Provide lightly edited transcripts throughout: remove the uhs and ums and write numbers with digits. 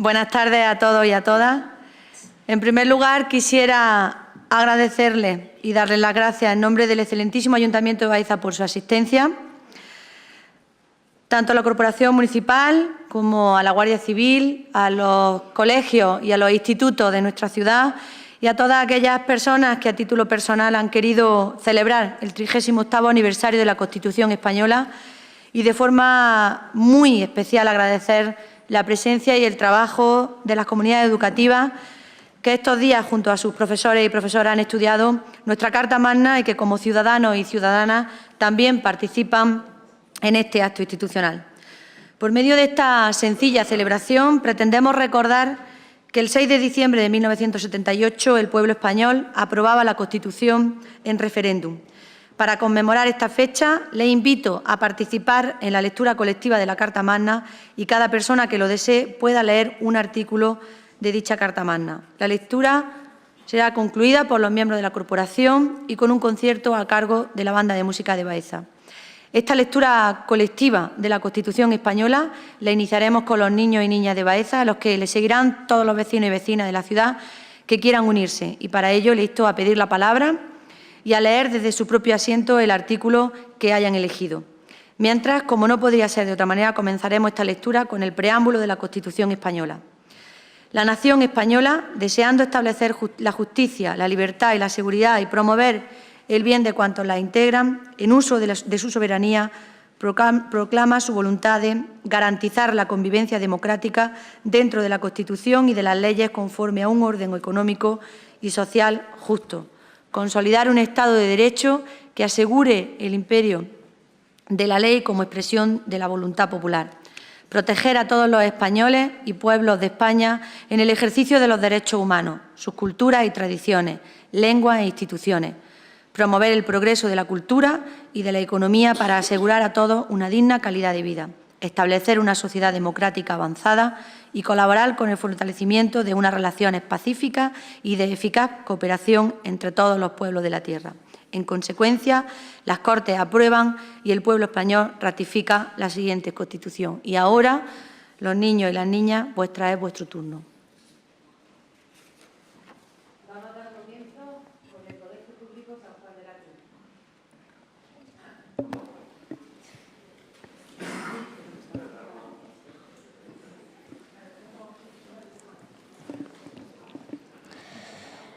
Buenas tardes a todos y a todas. En primer lugar, quisiera agradecerles y darles las gracias en nombre del excelentísimo Ayuntamiento de Baeza por su asistencia, tanto a la Corporación Municipal como a la Guardia Civil, a los colegios y a los institutos de nuestra ciudad y a todas aquellas personas que a título personal han querido celebrar el 38º aniversario de la Constitución española y de forma muy especial agradecer la presencia y el trabajo de las comunidades educativas que estos días, junto a sus profesores y profesoras, han estudiado nuestra Carta Magna y que, como ciudadanos y ciudadanas, también participan en este acto institucional. Por medio de esta sencilla celebración, pretendemos recordar que el 6 de diciembre de 1978 el pueblo español aprobaba la Constitución en referéndum. Para conmemorar esta fecha, les invito a participar en la lectura colectiva de la Carta Magna y cada persona que lo desee pueda leer un artículo de dicha Carta Magna. La lectura será concluida por los miembros de la corporación y con un concierto a cargo de la Banda de Música de Baeza. Esta lectura colectiva de la Constitución española la iniciaremos con los niños y niñas de Baeza, a los que les seguirán todos los vecinos y vecinas de la ciudad que quieran unirse. Y para ello les insto a pedir la palabra y a leer desde su propio asiento el artículo que hayan elegido. Mientras, como no podría ser de otra manera, comenzaremos esta lectura con el preámbulo de la Constitución española. La nación española, deseando establecer la justicia, la libertad y la seguridad y promover el bien de cuantos la integran, en uso de su soberanía, proclama su voluntad de garantizar la convivencia democrática dentro de la Constitución y de las leyes conforme a un orden económico y social justo, consolidar un Estado de Derecho que asegure el imperio de la ley como expresión de la voluntad popular, proteger a todos los españoles y pueblos de España en el ejercicio de los derechos humanos, sus culturas y tradiciones, lenguas e instituciones, promover el progreso de la cultura y de la economía para asegurar a todos una digna calidad de vida, establecer una sociedad democrática avanzada y colaborar con el fortalecimiento de unas relaciones pacíficas y de eficaz cooperación entre todos los pueblos de la tierra. En consecuencia, las Cortes aprueban y el pueblo español ratifica la siguiente Constitución. Y ahora, los niños y las niñas, es vuestro turno. Vamos a dar comienzo con el Colegio Público San Juan de la Cruz.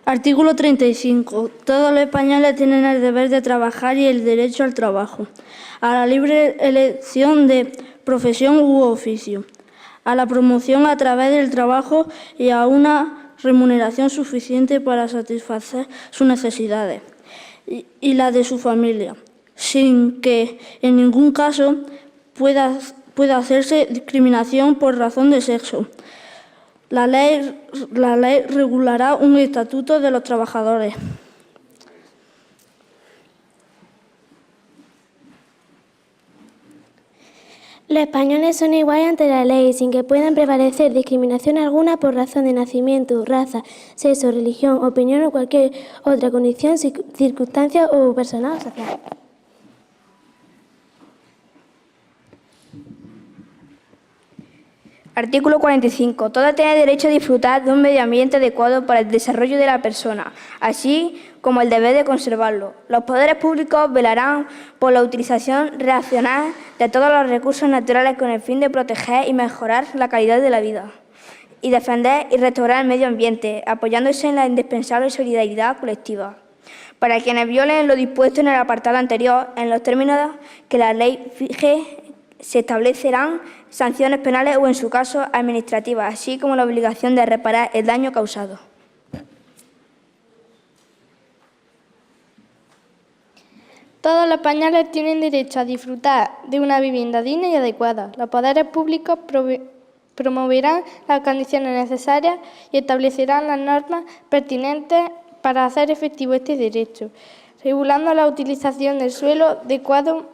Artículo 35. Todos los españoles tienen el deber de trabajar y el derecho al trabajo, a la libre elección de profesión u oficio, a la promoción a través del trabajo y a una remuneración suficiente para satisfacer sus necesidades y las de su familia, sin que en ningún caso pueda hacerse discriminación por razón de sexo. La ley regulará un estatuto de los trabajadores. Los españoles son iguales ante la ley, sin que puedan prevalecer discriminación alguna por razón de nacimiento, raza, sexo, religión, opinión o cualquier otra condición, circunstancia o personal o social. Artículo 45. Todos tienen derecho a disfrutar de un medio ambiente adecuado para el desarrollo de la persona, así como el deber de conservarlo. Los poderes públicos velarán por la utilización racional de todos los recursos naturales con el fin de proteger y mejorar la calidad de la vida y defender y restaurar el medio ambiente, apoyándose en la indispensable solidaridad colectiva. Para quienes violen lo dispuesto en el apartado anterior, en los términos que la ley fije, se establecerán sanciones penales o, en su caso, administrativas, así como la obligación de reparar el daño causado. Todos los españoles tienen derecho a disfrutar de una vivienda digna y adecuada. Los poderes públicos promoverán las condiciones necesarias y establecerán las normas pertinentes para hacer efectivo este derecho, regulando la utilización del suelo de acuerdo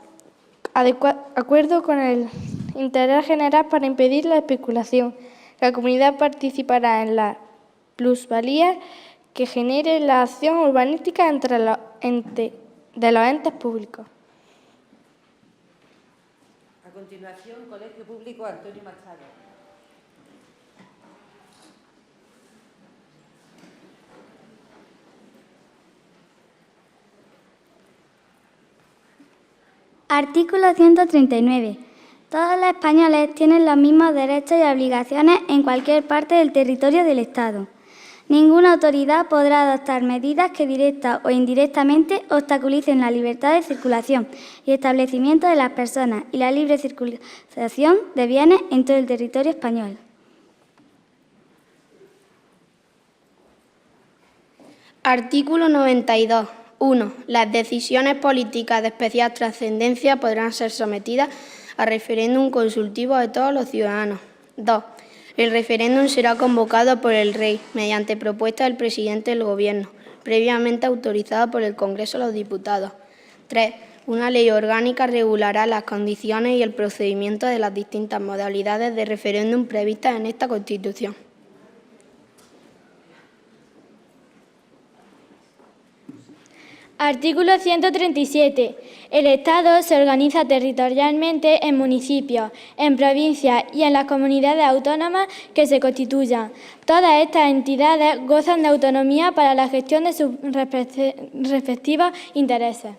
con el interés general para impedir la especulación. La comunidad participará en la plusvalía que genere la acción urbanística de los entes públicos. A continuación, Colegio Público Antonio Machado. Artículo 139. Todos los españoles tienen los mismos derechos y obligaciones en cualquier parte del territorio del Estado. Ninguna autoridad podrá adoptar medidas que directa o indirectamente obstaculicen la libertad de circulación y establecimiento de las personas y la libre circulación de bienes en todo el territorio español. Artículo 92. 1. Las decisiones políticas de especial trascendencia podrán ser sometidas a referéndum consultivo de todos los ciudadanos. 2. El referéndum será convocado por el Rey, mediante propuesta del presidente del Gobierno, previamente autorizado por el Congreso de los Diputados. 3. Una ley orgánica regulará las condiciones y el procedimiento de las distintas modalidades de referéndum previstas en esta Constitución. Artículo 137. El Estado se organiza territorialmente en municipios, en provincias y en las comunidades autónomas que se constituyan. Todas estas entidades gozan de autonomía para la gestión de sus respectivos intereses.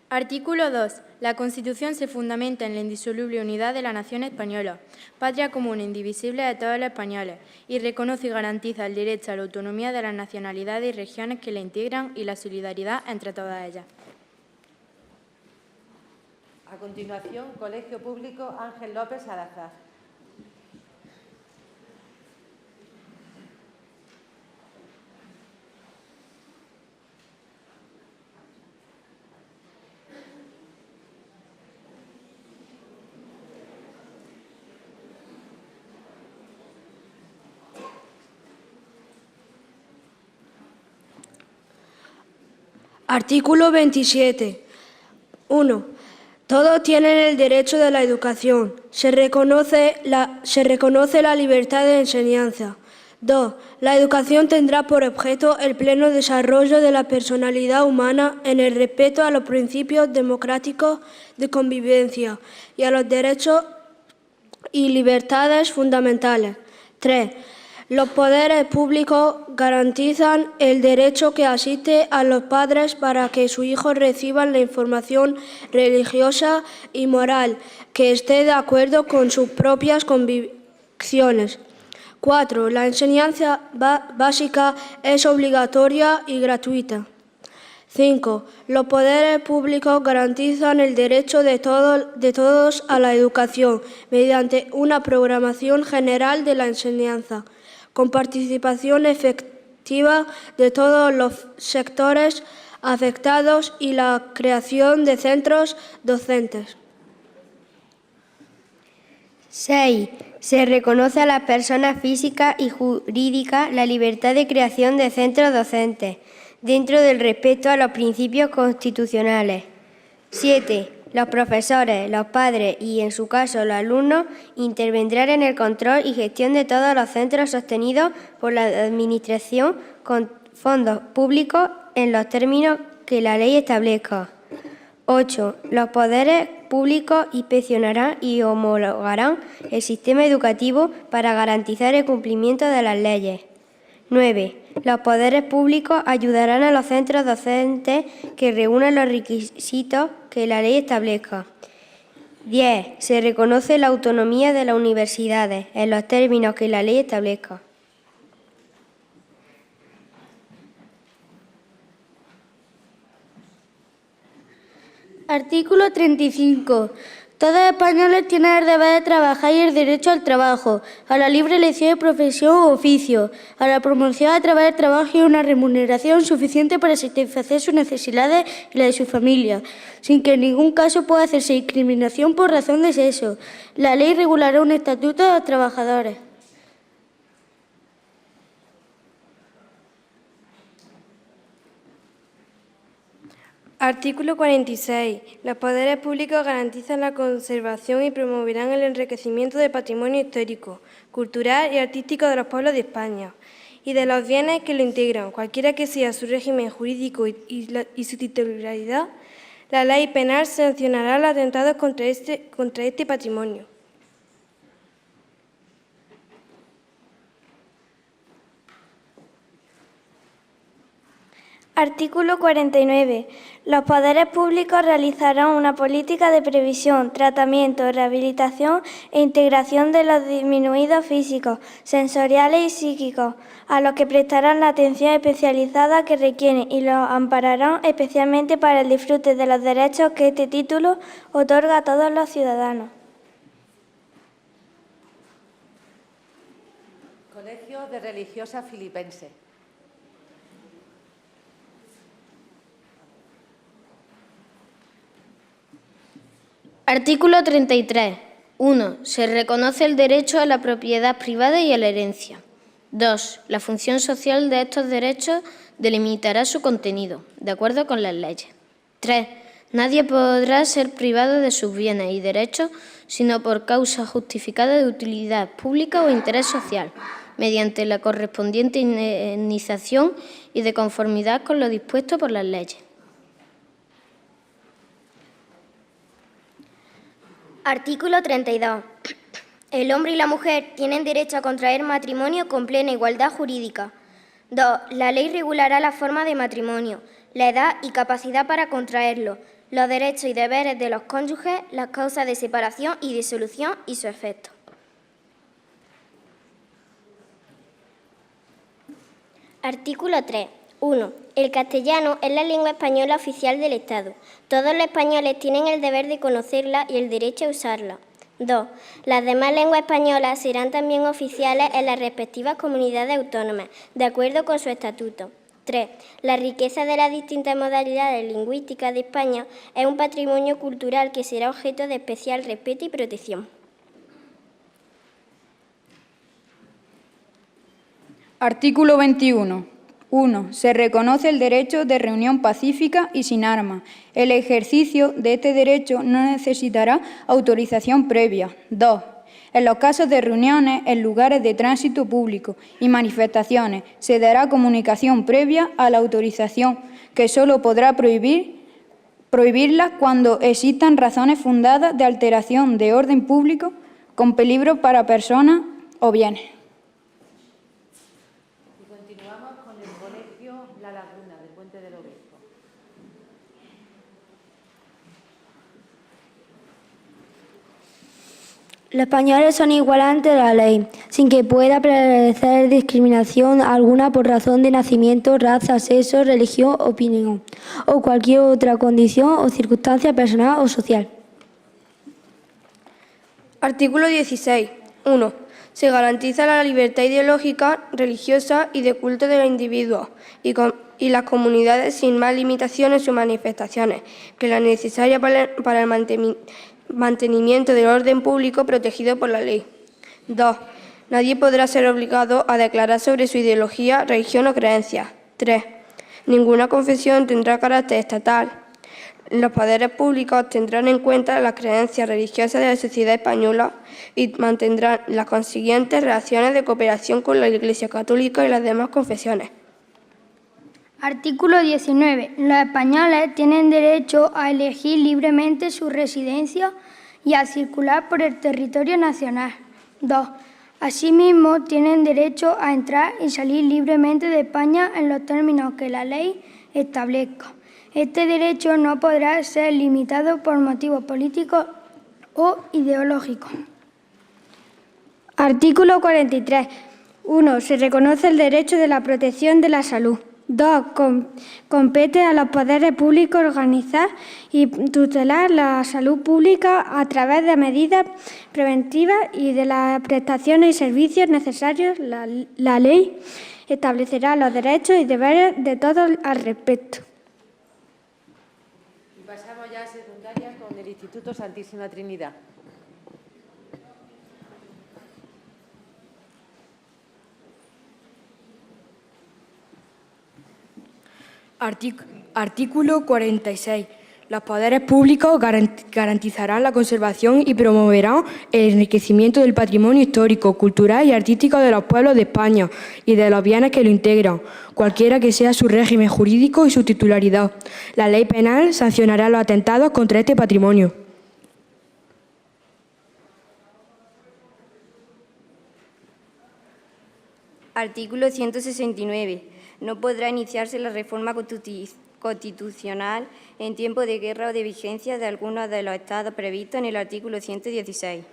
Artículo 2. La Constitución se fundamenta en la indisoluble unidad de la nación española, patria común e indivisible de todos los españoles, y reconoce y garantiza el derecho a la autonomía de las nacionalidades y regiones que la integran y la solidaridad entre todas ellas. A continuación, Colegio Público Ángel López Salazar. Artículo 27. 1. Todos tienen el derecho de la educación. Se reconoce la libertad de enseñanza. 2. La educación tendrá por objeto el pleno desarrollo de la personalidad humana en el respeto a los principios democráticos de convivencia y a los derechos y libertades fundamentales. 3. Los poderes públicos garantizan el derecho que asiste a los padres para que sus hijos reciban la información religiosa y moral que esté de acuerdo con sus propias convicciones. 4. La enseñanza básica es obligatoria y gratuita. 5. Los poderes públicos garantizan el derecho de todos a la educación mediante una programación general de la enseñanza, con participación efectiva de todos los sectores afectados y la creación de centros docentes. 6. Se reconoce a las personas físicas y jurídicas la libertad de creación de centros docentes, dentro del respeto a los principios constitucionales. 7. Los profesores, los padres y, en su caso, los alumnos intervendrán en el control y gestión de todos los centros sostenidos por la Administración con fondos públicos en los términos que la ley establezca. 8. Los poderes públicos inspeccionarán y homologarán el sistema educativo para garantizar el cumplimiento de las leyes. 9. Los poderes públicos ayudarán a los centros docentes que reúnan los requisitos que la ley establezca. 10. Se reconoce la autonomía de las universidades en los términos que la ley establezca. Artículo 35. Todos los españoles tienen el deber de trabajar y el derecho al trabajo, a la libre elección de profesión u oficio, a la promoción a través del trabajo y una remuneración suficiente para satisfacer sus necesidades y las de su familia, sin que en ningún caso pueda hacerse discriminación por razón de sexo. La ley regulará un estatuto de los trabajadores. Artículo 46. Los poderes públicos garantizan la conservación y promoverán el enriquecimiento del patrimonio histórico, cultural y artístico de los pueblos de España y de los bienes que lo integran, cualquiera que sea su régimen jurídico y su titularidad. La ley penal sancionará los atentados contra este patrimonio. Artículo 49. Los poderes públicos realizarán una política de previsión, tratamiento, rehabilitación e integración de los disminuidos físicos, sensoriales y psíquicos, a los que prestarán la atención especializada que requieren y los ampararán especialmente para el disfrute de los derechos que este título otorga a todos los ciudadanos. Colegio de Religiosas Filipenses. Artículo 33. 1. Se reconoce el derecho a la propiedad privada y a la herencia. 2. La función social de estos derechos delimitará su contenido, de acuerdo con las leyes. 3. Nadie podrá ser privado de sus bienes y derechos sino por causa justificada de utilidad pública o interés social, mediante la correspondiente indemnización y de conformidad con lo dispuesto por las leyes. Artículo 32. El hombre y la mujer tienen derecho a contraer matrimonio con plena igualdad jurídica. 2. La ley regulará la forma de matrimonio, la edad y capacidad para contraerlo, los derechos y deberes de los cónyuges, las causas de separación y disolución y su efecto. Artículo 3. 1. El castellano es la lengua española oficial del Estado. Todos los españoles tienen el deber de conocerla y el derecho a usarla. 2. Las demás lenguas españolas serán también oficiales en las respectivas comunidades autónomas, de acuerdo con su estatuto. 3. La riqueza de las distintas modalidades lingüísticas de España es un patrimonio cultural que será objeto de especial respeto y protección. Artículo 21. 1. Se reconoce el derecho de reunión pacífica y sin armas. El ejercicio de este derecho no necesitará autorización previa. 2. En los casos de reuniones en lugares de tránsito público y manifestaciones se dará comunicación previa a la autorización, que solo podrá prohibirlas cuando existan razones fundadas de alteración de orden público con peligro para personas o bienes. Los españoles son iguales ante la ley, sin que pueda prevalecer discriminación alguna por razón de nacimiento, raza, sexo, religión, opinión o cualquier otra condición o circunstancia personal o social. Artículo 16. 1. Se garantiza la libertad ideológica, religiosa y de culto de los individuos y las comunidades sin más limitaciones en sus manifestaciones que la necesaria para el mantenimiento del orden público protegido por la ley. 2. Nadie podrá ser obligado a declarar sobre su ideología, religión o creencias. 3. Ninguna confesión tendrá carácter estatal. Los poderes públicos tendrán en cuenta las creencias religiosas de la sociedad española y mantendrán las consiguientes relaciones de cooperación con la Iglesia Católica y las demás confesiones. Artículo 19. Los españoles tienen derecho a elegir libremente su residencia y a circular por el territorio nacional. 2. Asimismo, tienen derecho a entrar y salir libremente de España en los términos que la ley establezca. Este derecho no podrá ser limitado por motivos políticos o ideológicos. Artículo 43. 1. Se reconoce el derecho de la protección de la salud. 2. Compete a los poderes públicos organizar y tutelar la salud pública a través de medidas preventivas y de las prestaciones y servicios necesarios. La ley establecerá los derechos y deberes de todos al respecto. Y pasamos ya a secundaria con el Instituto Santísima Trinidad. Artículo 46. Los poderes públicos garantizarán la conservación y promoverán el enriquecimiento del patrimonio histórico, cultural y artístico de los pueblos de España y de los bienes que lo integran, cualquiera que sea su régimen jurídico y su titularidad. La ley penal sancionará los atentados contra este patrimonio. Artículo 169. No podrá iniciarse la reforma constitucional en tiempo de guerra o de vigencia de alguno de los estados previstos en el artículo 116.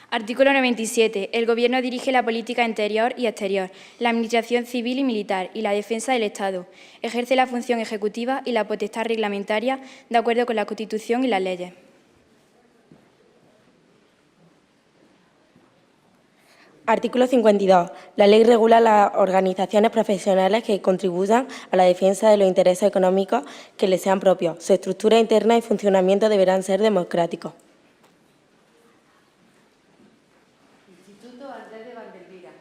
Artículo 97. El Gobierno dirige la política interior y exterior, la administración civil y militar y la defensa del Estado. Ejerce la función ejecutiva y la potestad reglamentaria de acuerdo con la Constitución y las leyes. Artículo 52. La ley regula las organizaciones profesionales que contribuyan a la defensa de los intereses económicos que les sean propios. Su estructura interna y funcionamiento deberán ser democráticos. Instituto Andrés de Valdelvira.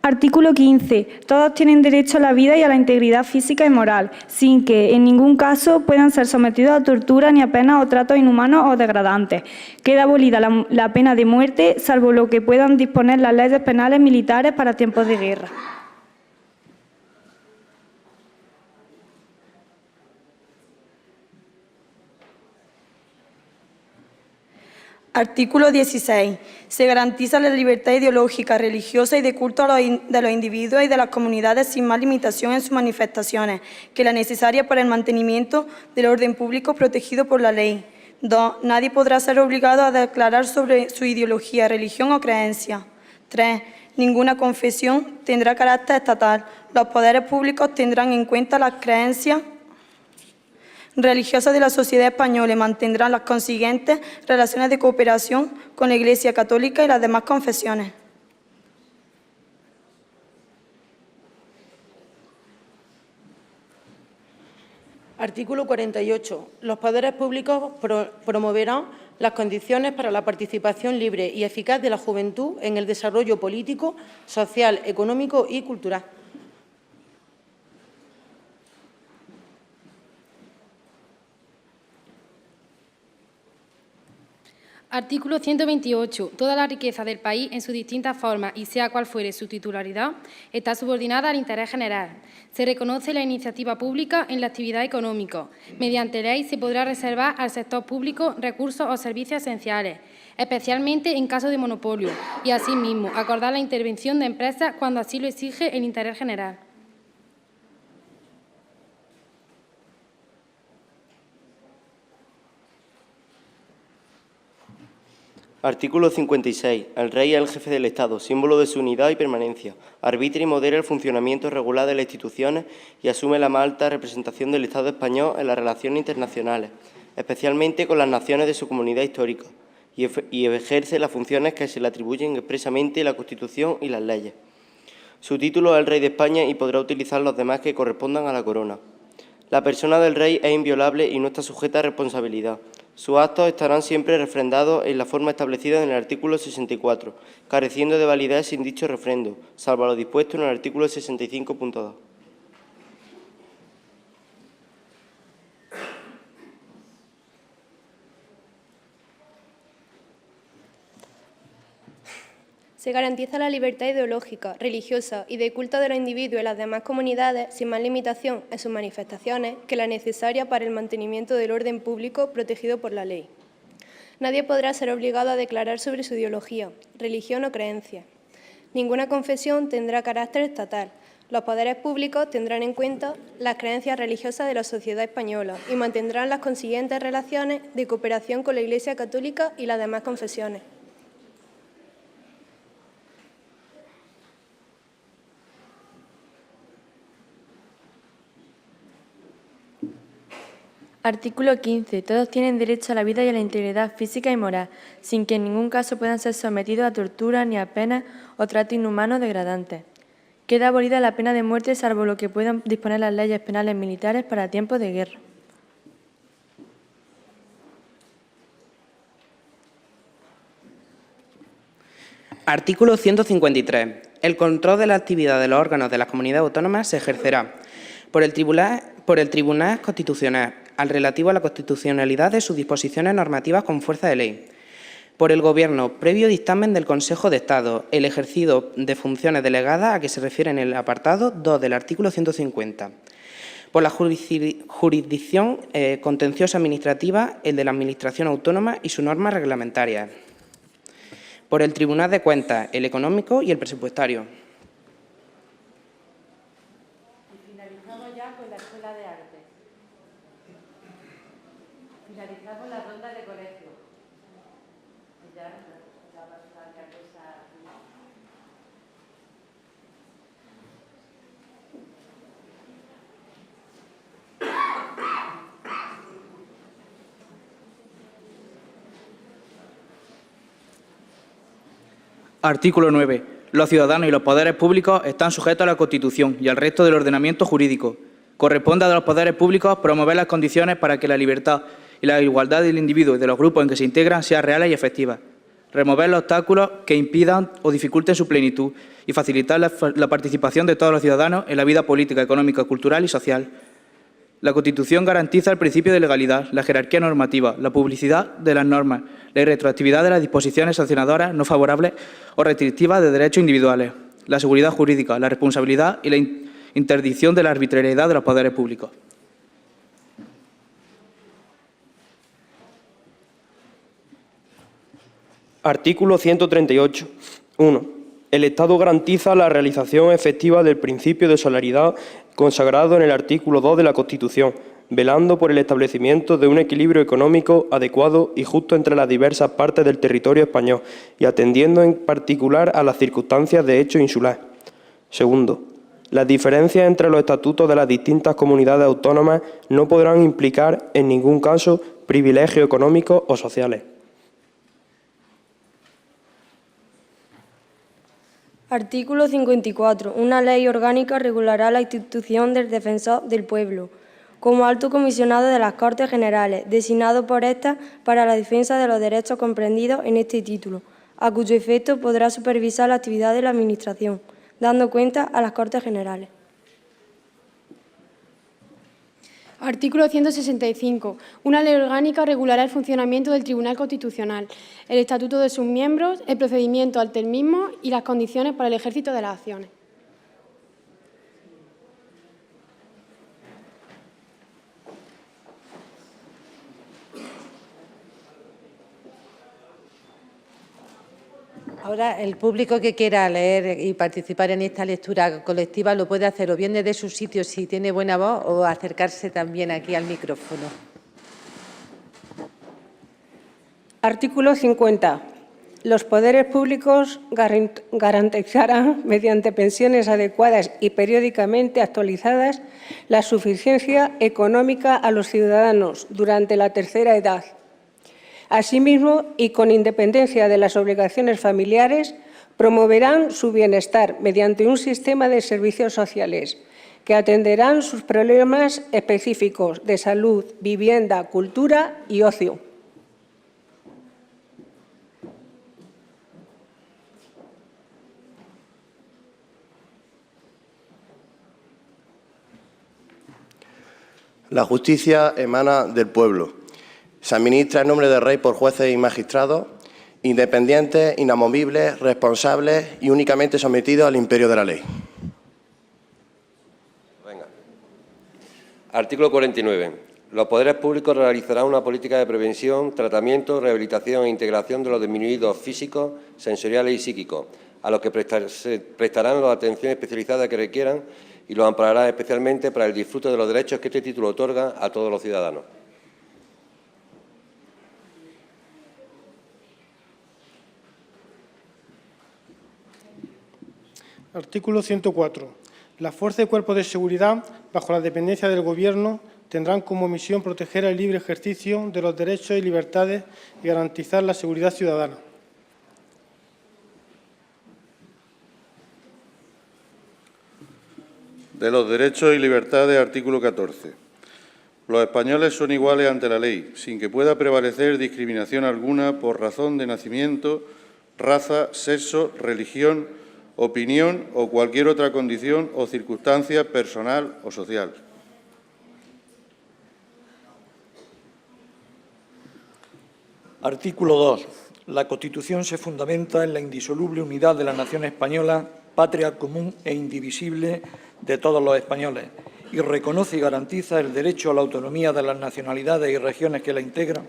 Artículo 15. Todos tienen derecho a la vida y a la integridad física y moral, sin que, en ningún caso, puedan ser sometidos a tortura ni a penas o tratos inhumanos o degradantes. Queda abolida la pena de muerte, salvo lo que puedan disponer las leyes penales militares para tiempos de guerra. Artículo 16. Se garantiza la libertad ideológica, religiosa y de culto de los individuos y de las comunidades sin más limitación en sus manifestaciones que la necesaria para el mantenimiento del orden público protegido por la ley. 2. Nadie podrá ser obligado a declarar sobre su ideología, religión o creencia. 3. Ninguna confesión tendrá carácter estatal. Los poderes públicos tendrán en cuenta las creencias religiosas de la sociedad española y mantendrán las consiguientes relaciones de cooperación con la Iglesia Católica y las demás confesiones. Artículo 48. Los poderes públicos promoverán las condiciones para la participación libre y eficaz de la juventud en el desarrollo político, social, económico y cultural. Artículo 128. Toda la riqueza del país en sus distintas formas y sea cual fuere su titularidad está subordinada al interés general. Se reconoce la iniciativa pública en la actividad económica. Mediante ley se podrá reservar al sector público recursos o servicios esenciales, especialmente en caso de monopolio, y asimismo acordar la intervención de empresas cuando así lo exige el interés general. Artículo 56. El rey es el jefe del Estado, símbolo de su unidad y permanencia. Arbitra y modera el funcionamiento regular de las instituciones y asume la más alta representación del Estado español en las relaciones internacionales, especialmente con las naciones de su comunidad histórica, y ejerce las funciones que se le atribuyen expresamente la Constitución y las leyes. Su título es el Rey de España y podrá utilizar los demás que correspondan a la corona. La persona del rey es inviolable y no está sujeta a responsabilidad. Sus actos estarán siempre refrendados en la forma establecida en el artículo 64, careciendo de validez sin dicho refrendo, salvo lo dispuesto en el artículo 65.2. Se garantiza la libertad ideológica, religiosa y de culto de los individuos y las demás comunidades sin más limitación en sus manifestaciones que la necesaria para el mantenimiento del orden público protegido por la ley. Nadie podrá ser obligado a declarar sobre su ideología, religión o creencia. Ninguna confesión tendrá carácter estatal. Los poderes públicos tendrán en cuenta las creencias religiosas de la sociedad española y mantendrán las consiguientes relaciones de cooperación con la Iglesia Católica y las demás confesiones. Artículo 15. Todos tienen derecho a la vida y a la integridad física y moral, sin que en ningún caso puedan ser sometidos a tortura ni a penas o trato inhumano o degradante. Queda abolida la pena de muerte, salvo lo que puedan disponer las leyes penales militares para tiempos de guerra. Artículo 153. El control de la actividad de los órganos de las comunidades autónomas se ejercerá por el Tribunal Constitucional, al relativo a la constitucionalidad de sus disposiciones normativas con fuerza de ley. por el Gobierno, previo dictamen del Consejo de Estado, el ejercicio de funciones delegadas a que se refiere en el apartado 2 del artículo 150. Por la jurisdicción contenciosa administrativa, el de la Administración Autónoma y sus normas reglamentarias. Por el Tribunal de Cuentas, el económico y el presupuestario. Y finalizamos ya con la Escuela de Arte. Finalizamos la ronda de colegio. Artículo 9. Los ciudadanos y los poderes públicos están sujetos a la Constitución y al resto del ordenamiento jurídico. Corresponde a los poderes públicos promover las condiciones para que la libertad y la igualdad del individuo y de los grupos en que se integran sean reales y efectivas. Remover los obstáculos que impidan o dificulten su plenitud y facilitar la participación de todos los ciudadanos en la vida política, económica, cultural y social. La Constitución garantiza el principio de legalidad, la jerarquía normativa, la publicidad de las normas, la irretroactividad de las disposiciones sancionadoras no favorables o restrictivas de derechos individuales, la seguridad jurídica, la responsabilidad y la interdicción de la arbitrariedad de los poderes públicos. Artículo 138. 1. El Estado garantiza la realización efectiva del principio de solidaridad consagrado en el artículo 2 de la Constitución, velando por el establecimiento de un equilibrio económico adecuado y justo entre las diversas partes del territorio español y atendiendo en particular a las circunstancias de hecho insular. Segundo, las diferencias entre los estatutos de las distintas comunidades autónomas no podrán implicar en ningún caso privilegios económicos o sociales. Artículo 54. Una ley orgánica regulará la institución del Defensor del Pueblo, como alto comisionado de las Cortes Generales, designado por ésta para la defensa de los derechos comprendidos en este título, a cuyo efecto podrá supervisar la actividad de la Administración, dando cuenta a las Cortes Generales. Artículo 165. Una ley orgánica regulará el funcionamiento del Tribunal Constitucional, el estatuto de sus miembros, el procedimiento ante el mismo y las condiciones para el ejercicio de las acciones. Ahora, el público que quiera leer y participar en esta lectura colectiva lo puede hacer o bien desde su sitio si tiene buena voz o acercarse también aquí al micrófono. Artículo 50. Los poderes públicos garantizarán, mediante pensiones adecuadas y periódicamente actualizadas, la suficiencia económica a los ciudadanos durante la tercera edad. Asimismo, y con independencia de las obligaciones familiares, promoverán su bienestar mediante un sistema de servicios sociales que atenderán sus problemas específicos de salud, vivienda, cultura y ocio. La justicia emana del pueblo. Se administra en nombre del Rey por jueces y magistrados, independientes, inamovibles, responsables y únicamente sometidos al imperio de la ley. Venga. Artículo 49. Los poderes públicos realizarán una política de prevención, tratamiento, rehabilitación e integración de los disminuidos físicos, sensoriales y psíquicos, a los que prestarán la atención especializada que requieran y los amparará especialmente para el disfrute de los derechos que este título otorga a todos los ciudadanos. Artículo 104. Las fuerzas y cuerpos de seguridad, bajo la dependencia del Gobierno, tendrán como misión proteger el libre ejercicio de los derechos y libertades y garantizar la seguridad ciudadana. De los derechos y libertades, artículo 14. Los españoles son iguales ante la ley, sin que pueda prevalecer discriminación alguna por razón de nacimiento, raza, sexo, religión, opinión o cualquier otra condición o circunstancia personal o social. Artículo 2. La Constitución se fundamenta en la indisoluble unidad de la nación española, patria común e indivisible de todos los españoles, y reconoce y garantiza el derecho a la autonomía de las nacionalidades y regiones que la integran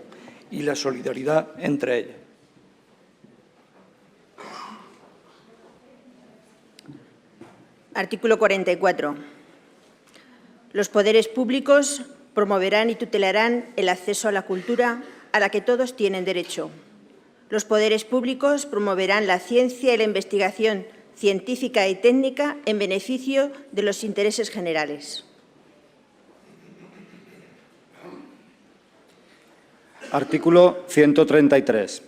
y la solidaridad entre ellas. Artículo 44. Los poderes públicos promoverán y tutelarán el acceso a la cultura a la que todos tienen derecho. Los poderes públicos promoverán la ciencia y la investigación científica y técnica en beneficio de los intereses generales. Artículo 133.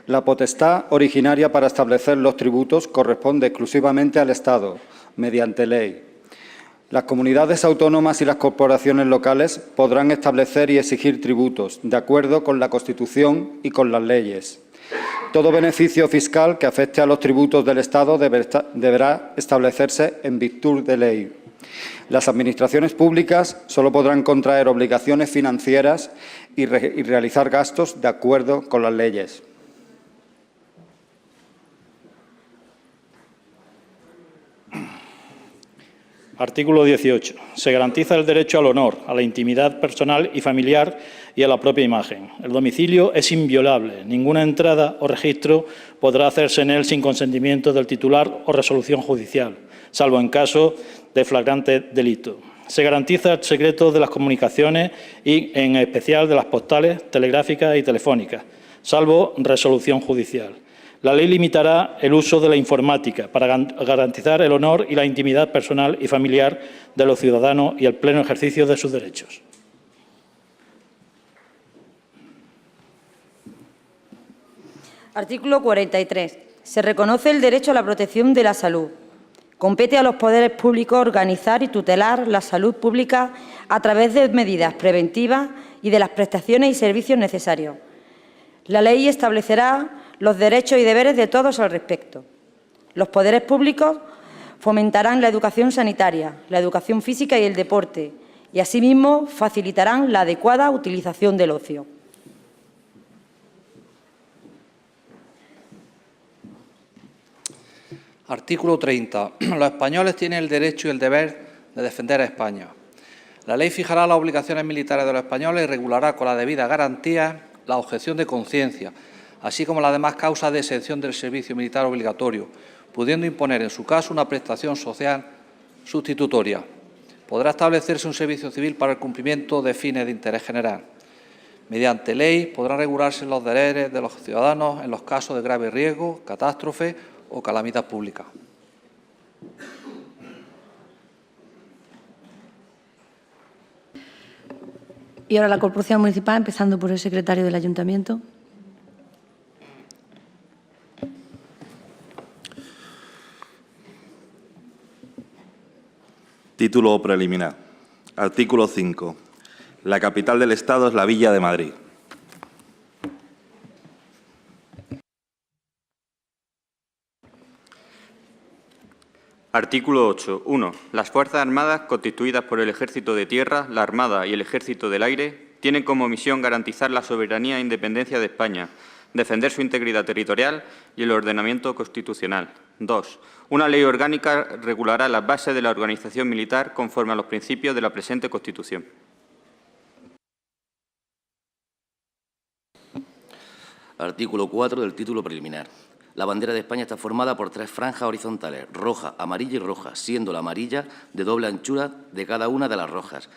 La potestad originaria para establecer los tributos corresponde exclusivamente al Estado, mediante ley. Las comunidades autónomas y las corporaciones locales podrán establecer y exigir tributos, de acuerdo con la Constitución y con las leyes. Todo beneficio fiscal que afecte a los tributos del Estado deberá establecerse en virtud de ley. Las administraciones públicas solo podrán contraer obligaciones financieras y realizar gastos de acuerdo con las leyes. Artículo 18. Se garantiza el derecho al honor, a la intimidad personal y familiar y a la propia imagen. El domicilio es inviolable. Ninguna entrada o registro podrá hacerse en él sin consentimiento del titular o resolución judicial, salvo en caso de flagrante delito. Se garantiza el secreto de las comunicaciones y, en especial, de las postales, telegráficas y telefónicas, salvo resolución judicial. La ley limitará el uso de la informática para garantizar el honor y la intimidad personal y familiar de los ciudadanos y el pleno ejercicio de sus derechos. Artículo 43. Se reconoce el derecho a la protección de la salud. Compete a los poderes públicos organizar y tutelar la salud pública a través de medidas preventivas y de las prestaciones y servicios necesarios. La ley establecerá los derechos y deberes de todos al respecto. Los poderes públicos fomentarán la educación sanitaria, la educación física y el deporte, y asimismo facilitarán la adecuada utilización del ocio. Artículo 30. Los españoles tienen el derecho y el deber de defender a España. La ley fijará las obligaciones militares de los españoles y regulará con la debida garantía la objeción de conciencia, así como las demás causas de exención del servicio militar obligatorio, pudiendo imponer en su caso una prestación social sustitutoria. Podrá establecerse un servicio civil para el cumplimiento de fines de interés general. Mediante ley podrán regularse los deberes de los ciudadanos en los casos de grave riesgo, catástrofe o calamidad pública. Y ahora la Corporación Municipal, empezando por el secretario del Ayuntamiento. Título preliminar. Artículo 5. La capital del Estado es la Villa de Madrid. Artículo 8. 1. Las Fuerzas Armadas, constituidas por el Ejército de Tierra, la Armada y el Ejército del Aire, tienen como misión garantizar la soberanía e independencia de España, defender su integridad territorial y el ordenamiento constitucional. 2. Una ley orgánica regulará las bases de la organización militar conforme a los principios de la presente Constitución. Artículo 4 del título preliminar. La bandera de España está formada por 3 franjas horizontales, roja, amarilla y roja, siendo la amarilla de doble anchura de cada una de las rojas.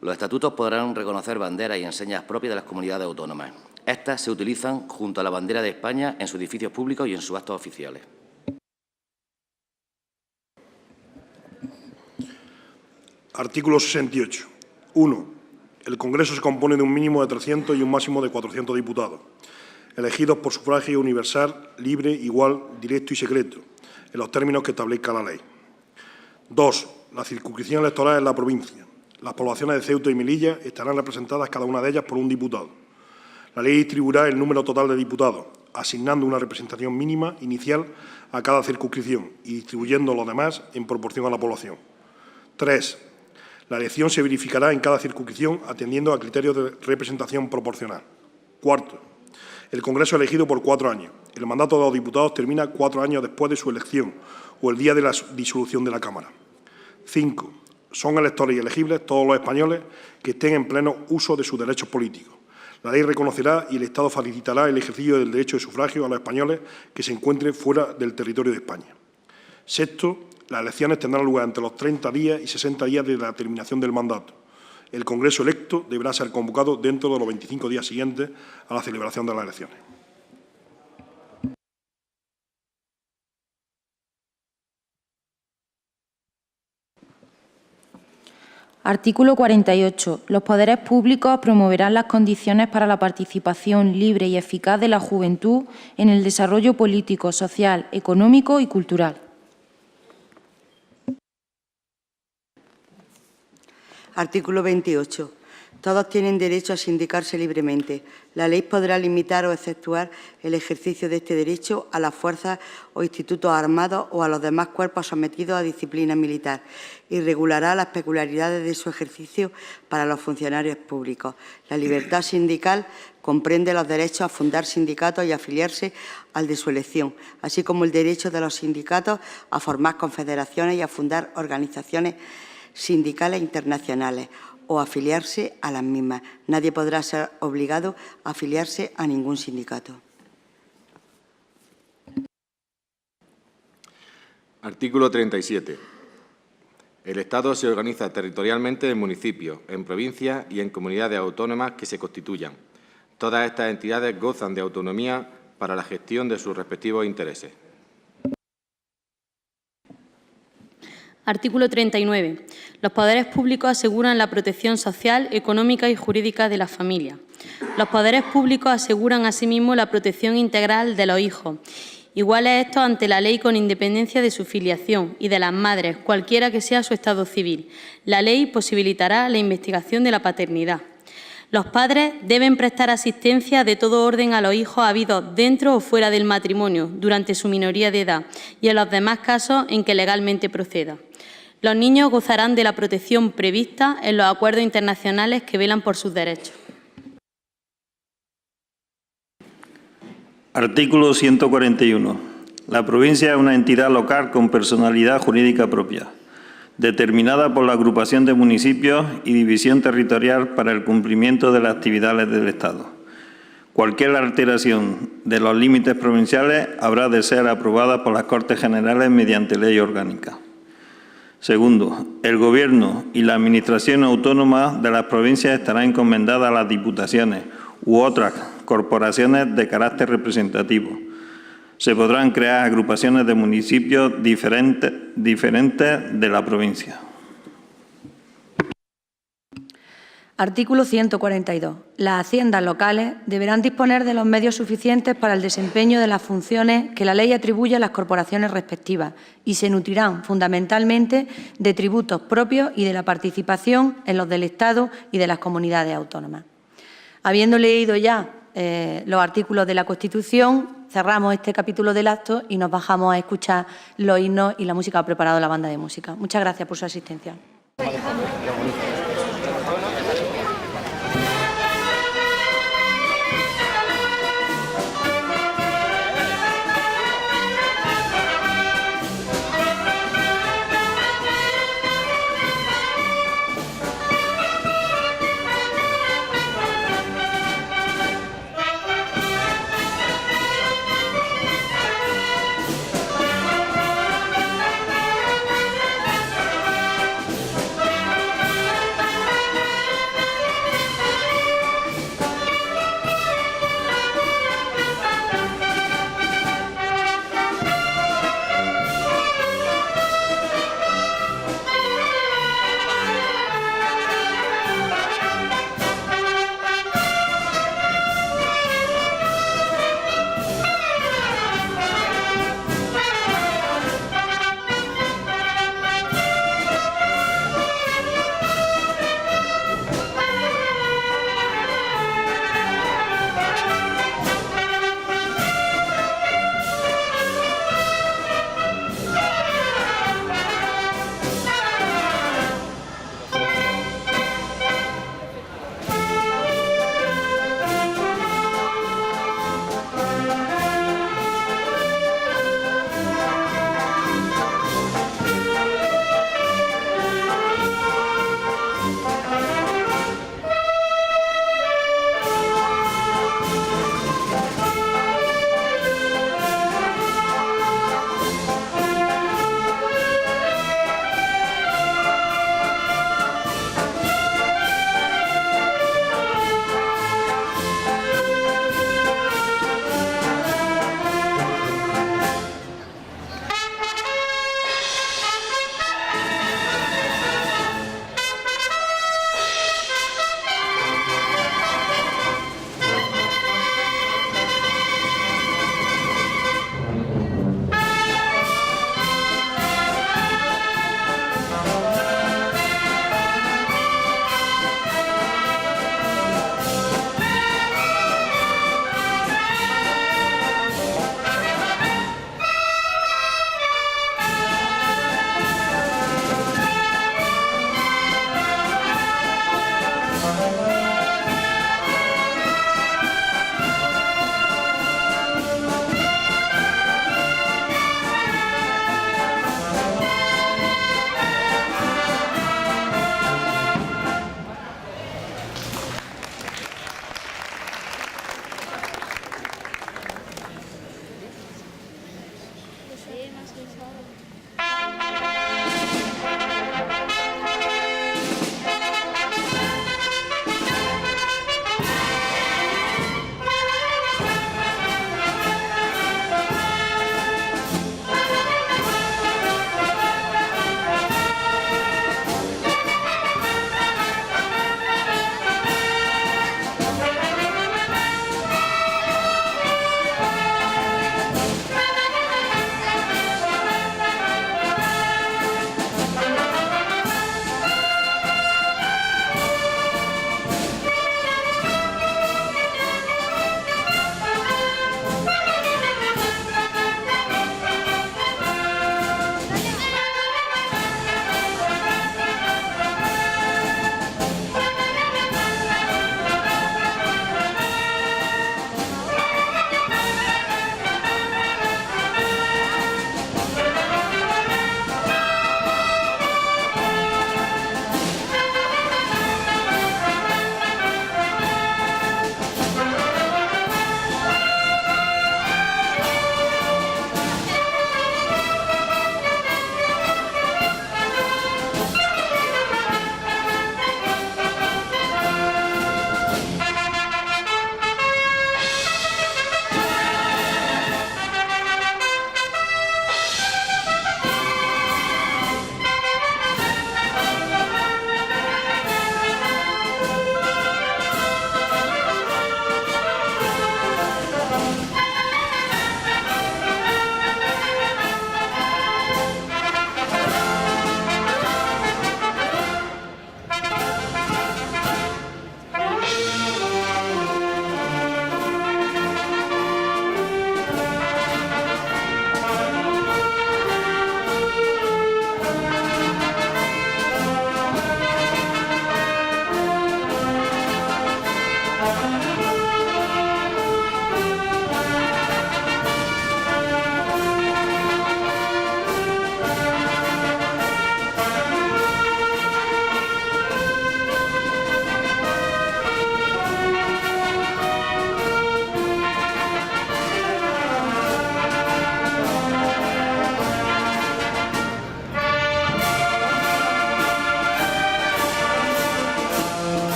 Los estatutos podrán reconocer banderas y enseñas propias de las comunidades autónomas. Estas se utilizan junto a la bandera de España en sus edificios públicos y en sus actos oficiales. Artículo 68. 1. El Congreso se compone de un mínimo de 300 y un máximo de 400 diputados, elegidos por sufragio universal, libre, igual, directo y secreto, en los términos que establezca la ley. 2. La circunscripción electoral en la provincia. Las poblaciones de Ceuta y Melilla estarán representadas cada una de ellas por un diputado. La ley distribuirá el número total de diputados, asignando una representación mínima inicial a cada circunscripción y distribuyendo los demás en proporción a la población. 3. La elección se verificará en cada circunscripción atendiendo a criterios de representación proporcional. 4. el Congreso elegido por 4 años. El mandato de los diputados termina 4 años después de su elección o el día de la disolución de la Cámara. 5. Son electores y elegibles todos los españoles que estén en pleno uso de sus derechos políticos. La ley reconocerá y el Estado facilitará el ejercicio del derecho de sufragio a los españoles que se encuentren fuera del territorio de España. 6. Las elecciones tendrán lugar entre los 30 días y 60 días de la terminación del mandato. El Congreso electo deberá ser convocado dentro de los 25 días siguientes a la celebración de las elecciones. Artículo 48. Los poderes públicos promoverán las condiciones para la participación libre y eficaz de la juventud en el desarrollo político, social, económico y cultural. Artículo 28. Todos tienen derecho a sindicarse libremente. La ley podrá limitar o exceptuar el ejercicio de este derecho a las fuerzas o institutos armados o a los demás cuerpos sometidos a disciplina militar y regulará las peculiaridades de su ejercicio para los funcionarios públicos. La libertad sindical comprende los derechos a fundar sindicatos y afiliarse al de su elección, así como el derecho de los sindicatos a formar confederaciones y a fundar organizaciones sindicales internacionales o afiliarse a las mismas. Nadie podrá ser obligado a afiliarse a ningún sindicato. Artículo 37. El Estado se organiza territorialmente en municipios, en provincias y en comunidades autónomas que se constituyan. Todas estas entidades gozan de autonomía para la gestión de sus respectivos intereses. Artículo 39. Los poderes públicos aseguran la protección social, económica y jurídica de las familias. Los poderes públicos aseguran asimismo la protección integral de los hijos, iguales estos ante la ley con independencia de su filiación, y de las madres, cualquiera que sea su estado civil. La ley posibilitará la investigación de la paternidad. Los padres deben prestar asistencia de todo orden a los hijos habidos dentro o fuera del matrimonio durante su minoría de edad y en los demás casos en que legalmente proceda. Los niños gozarán de la protección prevista en los acuerdos internacionales que velan por sus derechos. Artículo 141. La provincia es una entidad local con personalidad jurídica propia, determinada por la agrupación de municipios y división territorial para el cumplimiento de las actividades del Estado. Cualquier alteración de los límites provinciales habrá de ser aprobada por las Cortes Generales mediante ley orgánica. Segundo, el Gobierno y la Administración autónoma de las provincias estarán encomendadas a las diputaciones u otras corporaciones de carácter representativo. Se podrán crear agrupaciones de municipios diferentes de la provincia. Artículo 142. Las haciendas locales deberán disponer de los medios suficientes para el desempeño de las funciones que la ley atribuye a las corporaciones respectivas y se nutrirán fundamentalmente de tributos propios y de la participación en los del Estado y de las comunidades autónomas. Habiendo leído ya los artículos de la Constitución, cerramos este capítulo del acto y nos bajamos a escuchar los himnos y la música que ha preparado la banda de música. Muchas gracias por su asistencia.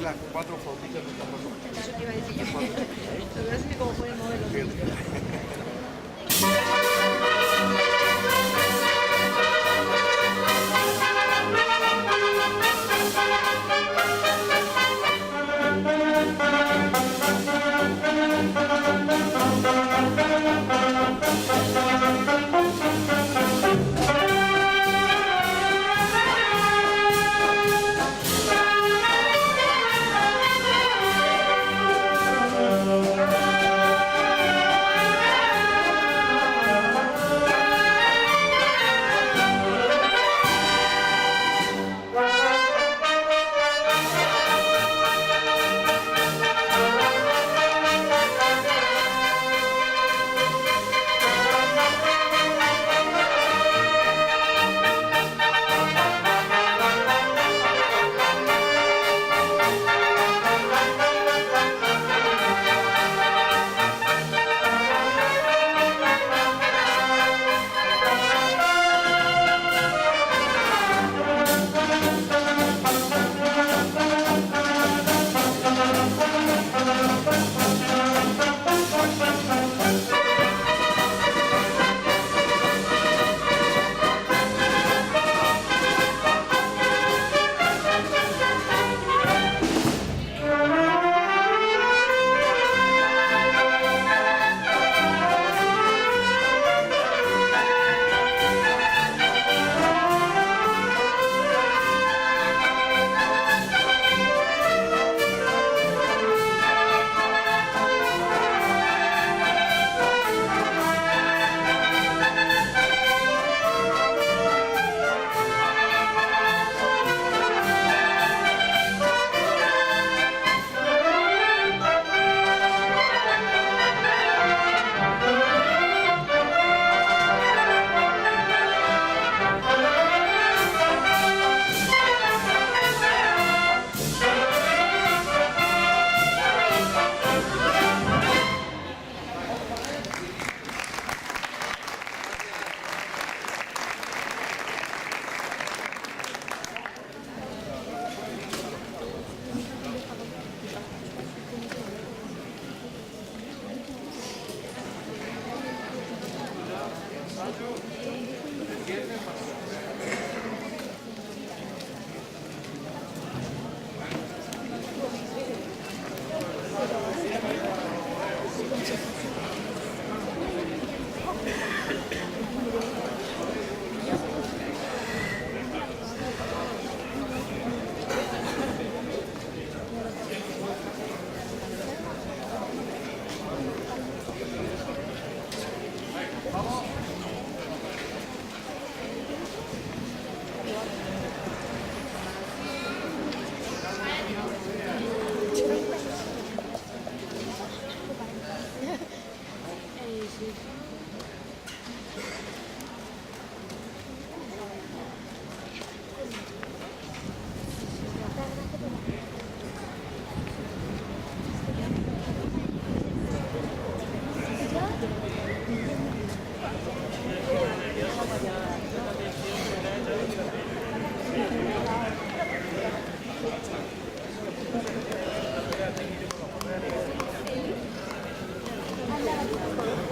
las 4 formitas no están pasando. Eso te iba a decir yo. Lo que no sé ni cómo pueden moverlo.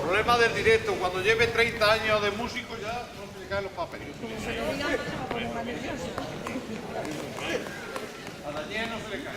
Problema del directo, cuando lleve 30 años de músico ya no se le caen los papeles. A Daniel no se le cae.